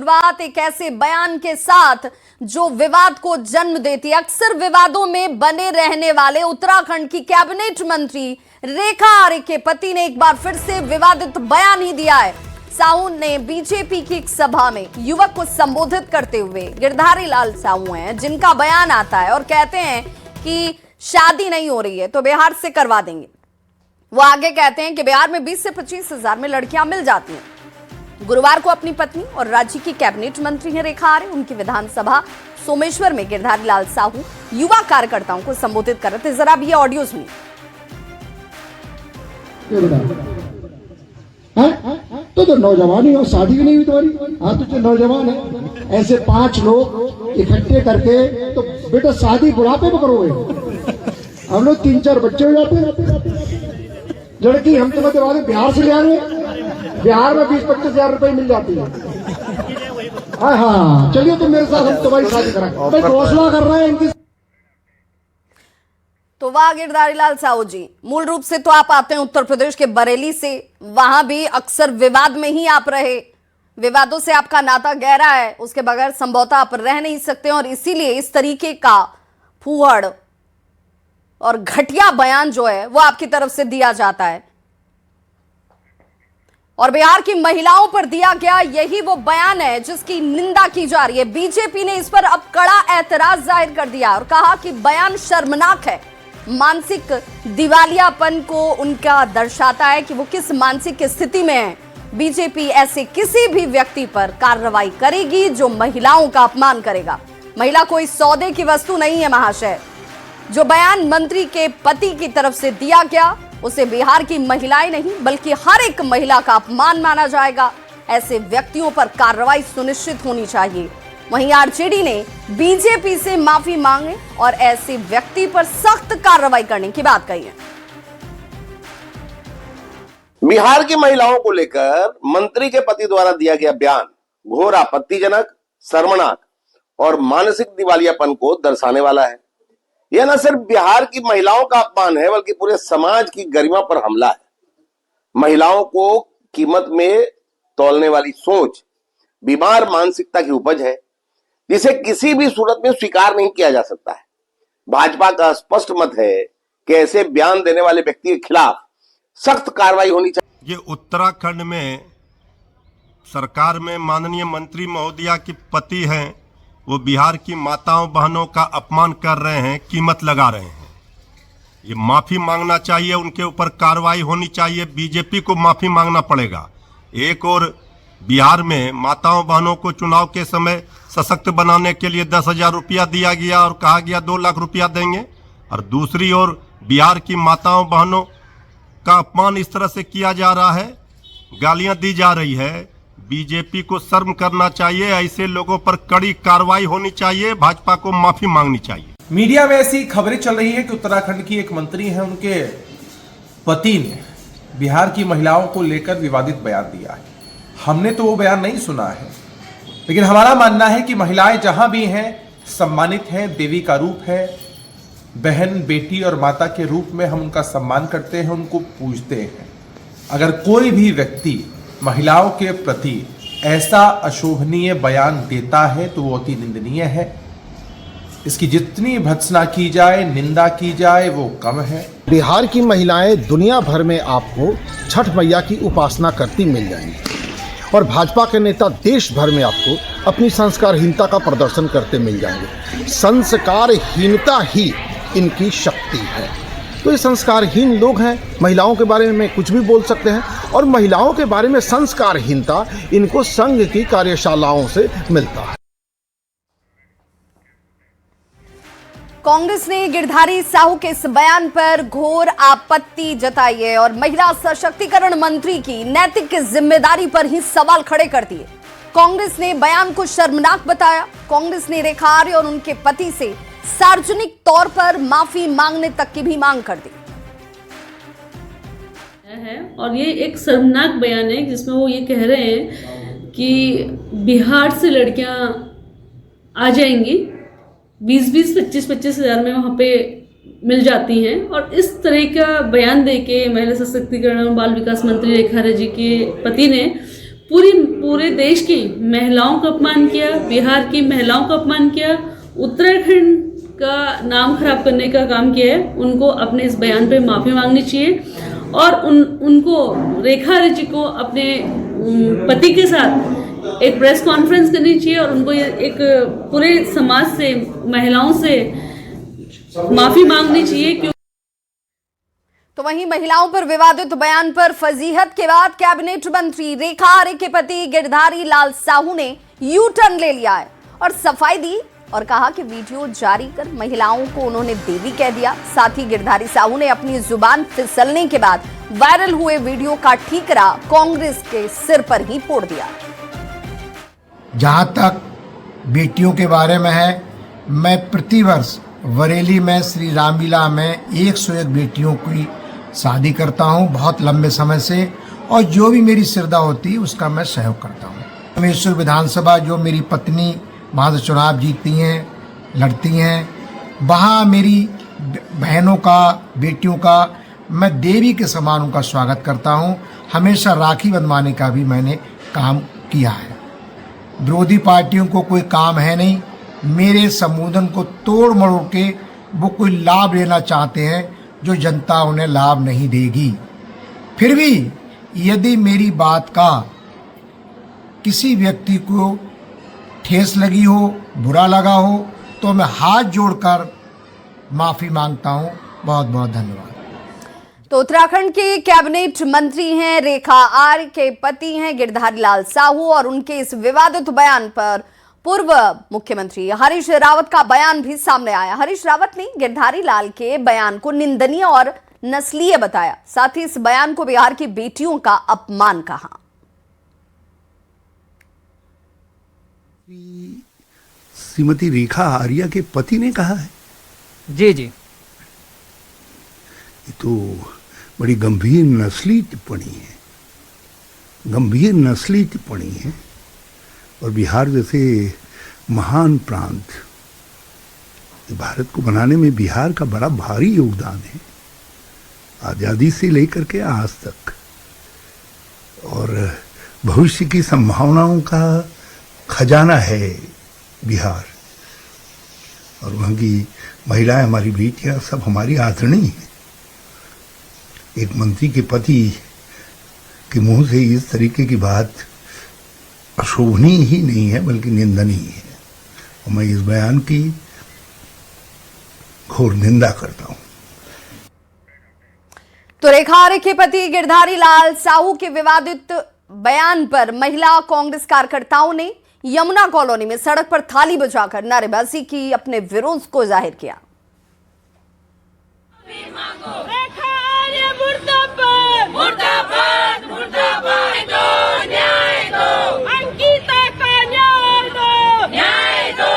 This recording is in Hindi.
शुरुआत एक ऐसे बयान के साथ जो विवाद को जन्म देती है। अक्सर विवादों में बने रहने वाले उत्तराखंड की कैबिनेट मंत्री रेखा आर्य के पति ने एक बार फिर से विवादित बयान ही दिया है। साहू ने बीजेपी की एक सभा में युवक को संबोधित करते हुए, गिरधारी लाल साहू हैं जिनका बयान आता है और कहते हैं कि शादी नहीं हो रही है तो बिहार से करवा देंगे। वो आगे कहते हैं कि बिहार में 20 से 25 हजार में लड़कियां मिल जाती हैं। गुरुवार को अपनी पत्नी और राज्य की कैबिनेट मंत्री हैं रेखा आर्य, उनकी विधानसभा सोमेश्वर में गिरधारी लाल साहू युवा कार्यकर्ताओं को संबोधित कर रहे थे। जरा भी ये ऑडियो सुनिए। तो नौजवान ही हो, शादी भी नहीं हुई तुम्हारी। हाँ तो नौजवान है, ऐसे 5 लोग इकट्ठे करके तो बेटा शादी बुढ़ापे में करोगे। हम लोग 3-4 बच्चे हो जाते हैं। लड़की हम तुम्हें दिवा दें, बिहार से ले आएंगे। बिहार में 20-25 हजार रुपए मिल जाती है। हाँ चलिए तुम मेरे साथ, हम तुम्हारी शादी कराएंगे। घोषणा कर रहे हैं इनकी। तो वाह गिरधारी लाल साहू जी, मूल रूप से तो आप आते हैं उत्तर प्रदेश के बरेली से, वहां भी अक्सर विवाद में ही आप रहे, विवादों से आपका नाता गहरा है, उसके बगैर संभवतः आप रह नहीं सकते और इसीलिए इस तरीके का फूहड़ और घटिया बयान जो है वो आपकी तरफ से दिया जाता है। और बिहार की महिलाओं पर दिया गया यही वो बयान है जिसकी निंदा की जा रही है। बीजेपी ने इस पर अब कड़ा ऐतराज जाहिर कर दिया और कहा कि बयान शर्मनाक है, मानसिक दिवालियापन को उनका दर्शाता है कि वो किस मानसिक स्थिति में है। बीजेपी ऐसे किसी भी व्यक्ति पर कार्रवाई करेगी जो महिलाओं का अपमान करेगा। महिला कोई सौदे की वस्तु नहीं है महाशय। जो बयान मंत्री के पति की तरफ से दिया गया उसे बिहार की महिलाएं नहीं बल्कि हर एक महिला का अपमान माना जाएगा। ऐसे व्यक्तियों पर कार्रवाई सुनिश्चित होनी चाहिए। वहीं आरजेडी ने बीजेपी से माफी मांगे और ऐसे व्यक्ति पर सख्त कार्रवाई करने की बात कही है। बिहार की महिलाओं को लेकर मंत्री के पति द्वारा दिया गया बयान घोर आपत्तिजनक, शर्मनाक और मानसिक दिवालियापन को दर्शाने वाला है। यह न सिर्फ बिहार की महिलाओं का अपमान है बल्कि पूरे समाज की गरिमा पर हमला है। महिलाओं को कीमत में तौलने वाली सोच बीमार मानसिकता की उपज है जिसे किसी भी सूरत में स्वीकार नहीं किया जा सकता है। भाजपा का स्पष्ट मत है कि ऐसे बयान देने वाले व्यक्ति के खिलाफ सख्त कार्रवाई होनी चाहिए। ये उत्तराखंड में सरकार में माननीय मंत्री महोदया के पति हैं, वो बिहार की माताओं बहनों का अपमान कर रहे हैं, कीमत लगा रहे हैं। ये माफी मांगना चाहिए, उनके ऊपर कार्रवाई होनी चाहिए। बीजेपी को माफी मांगना पड़ेगा। एक और बिहार में माताओं बहनों को चुनाव के समय सशक्त बनाने के लिए 10,000 रुपया दिया गया और कहा गया 2 लाख रुपया देंगे, और दूसरी ओर बिहार की माताओं बहनों का अपमान इस तरह से किया जा रहा है, गालियां दी जा रही है। बीजेपी को शर्म करना चाहिए, ऐसे लोगों पर कड़ी कार्रवाई होनी चाहिए, भाजपा को माफी मांगनी चाहिए। मीडिया में ऐसी खबरें चल रही है कि उत्तराखंड की एक मंत्री है, उनके पति ने बिहार की महिलाओं को लेकर विवादित बयान दिया है। हमने तो वो बयान नहीं सुना है, लेकिन हमारा मानना है कि महिलाएं जहां भी हैं सम्मानित हैं, देवी का रूप है, बहन, बेटी और माता के रूप में हम उनका सम्मान करते हैं, उनको पूजते हैं। अगर कोई भी व्यक्ति महिलाओं के प्रति ऐसा अशोभनीय बयान देता है तो वो अति निंदनीय है। इसकी जितनी भत्सना की जाए, निंदा की जाए, वो कम है। बिहार की महिलाएं दुनिया भर में आपको छठ मैया की उपासना करती मिल जाएंगी और भाजपा के नेता देश भर में आपको अपनी संस्कारहीनता का प्रदर्शन करते मिल जाएंगे। संस्कारहीनता ही इनकी शक्ति है। तो ये संस्कारहीन लोग हैं, महिलाओं के बारे में कुछ भी बोल सकते हैं और महिलाओं के बारे में संस्कारहीनता इनको संघ की कार्यशालाओं से मिलता है। कांग्रेस ने गिरधारी साहू के इस बयान पर घोर आपत्ति जताई है और महिला सशक्तिकरण मंत्री की नैतिक जिम्मेदारी पर ही सवाल खड़े कर दिए। कांग्रेस ने बयान को शर्मनाक बताया। कांग्रेस ने रेखा आर्य और उनके पति से सार्वजनिक तौर पर माफी मांगने तक की भी मांग कर दी है। और ये एक शर्मनाक बयान है जिसमें वो ये कह रहे हैं कि बिहार से लड़कियां आ जाएंगी, 20-20, 25-25 हजार में वहाँ पे मिल जाती हैं। और इस तरह का बयान देके महिला सशक्तिकरण और बाल विकास मंत्री रेखा आर्य जी के पति ने पूरे देश की महिलाओं का अपमान किया, बिहार की महिलाओं का अपमान किया, उत्तराखंड का नाम खराब करने का काम किया है। उनको अपने इस बयान पे माफ़ी मांगनी चाहिए और उनको रेखा आर्य जी को अपने पति के साथ एक प्रेस कॉन्फ्रेंस करनी चाहिए और उनको एक पूरे समाज से, महिलाओं से माफ़ी मांगनी चाहिए। तो वहीं महिलाओं पर विवादित बयान पर फजीहत के बाद कैबिनेट मंत्री रेखा आर्य के पति गिरधारी लाल साहू ने यू टर्न ले लिया है और सफाई दी और कहा कि वीडियो जारी कर महिलाओं को उन्होंने देवी कह दिया। साथ ही गिरधारी साहू ने अपनी जुबान फिसलने के बाद वायरल हुए वीडियो का ठीकरा कांग्रेस के सिर पर ही फोड़ दिया। जहाँ तक बेटियों के बारे में है, मैं प्रतिवर्ष बरेली में श्री रामलीला में 101 बेटियों की शादी करता हूँ बहुत लंबे समय से, और जो भी मेरी श्रद्धा होती है उसका मैं सहयोग करता हूँ। रामेश्वर विधानसभा जो मेरी पत्नी वहाँ से चुनाव जीतती हैं, लड़ती हैं, वहाँ मेरी बहनों का, बेटियों का मैं देवी के समान उनका स्वागत करता हूँ। हमेशा राखी बंधवाने का भी मैंने काम किया है। विरोधी पार्टियों को कोई काम है नहीं, मेरे संबोधन को तोड़ मरोड़ के वो कोई लाभ लेना चाहते हैं जो जनता उन्हें लाभ नहीं देगी। फिर भी यदि मेरी बात का किसी व्यक्ति को ठेस लगी हो, बुरा लगा हो, तो मैं हाथ जोड़कर माफ़ी मांगता हूँ। बहुत बहुत धन्यवाद। तो उत्तराखंड के कैबिनेट मंत्री हैं रेखा आर्य के पति हैं गिरधारी लाल साहू और उनके इस विवादित बयान पर पूर्व मुख्यमंत्री हरीश रावत का बयान भी सामने आया। हरीश रावत ने गिरधारी लाल के बयान को निंदनीय और नस्लीय बताया। साथ ही इस बयान को बिहार की बेटियों का अपमान कहा। श्रीमती रेखा आर्या के पति ने कहा है। जी जी, ये तो बड़ी गंभीर नस्ली टिप्पणी है, गंभीर नस्ली टिप्पणी है। और बिहार जैसे महान प्रांत, भारत को बनाने में बिहार का बड़ा भारी योगदान है, आज़ादी से लेकर के आज तक, और भविष्य की संभावनाओं का खजाना है बिहार। और वहाँ की महिलाएं, हमारी बेटियां सब हमारी आदरणीय हैं। एक मंत्री के पति के मुंह से इस तरीके की बात अशोभनीय ही नहीं है बल्कि निंदनीय है, और मैं इस बयान की घोर निंदा करता हूं। तो रेखा आर्य के पति गिरधारी लाल साहू के विवादित बयान पर महिला कांग्रेस कार्यकर्ताओं ने यमुना कॉलोनी में सड़क पर थाली बजाकर नारेबाजी की, अपने विरोध को जाहिर किया। न्याय दो।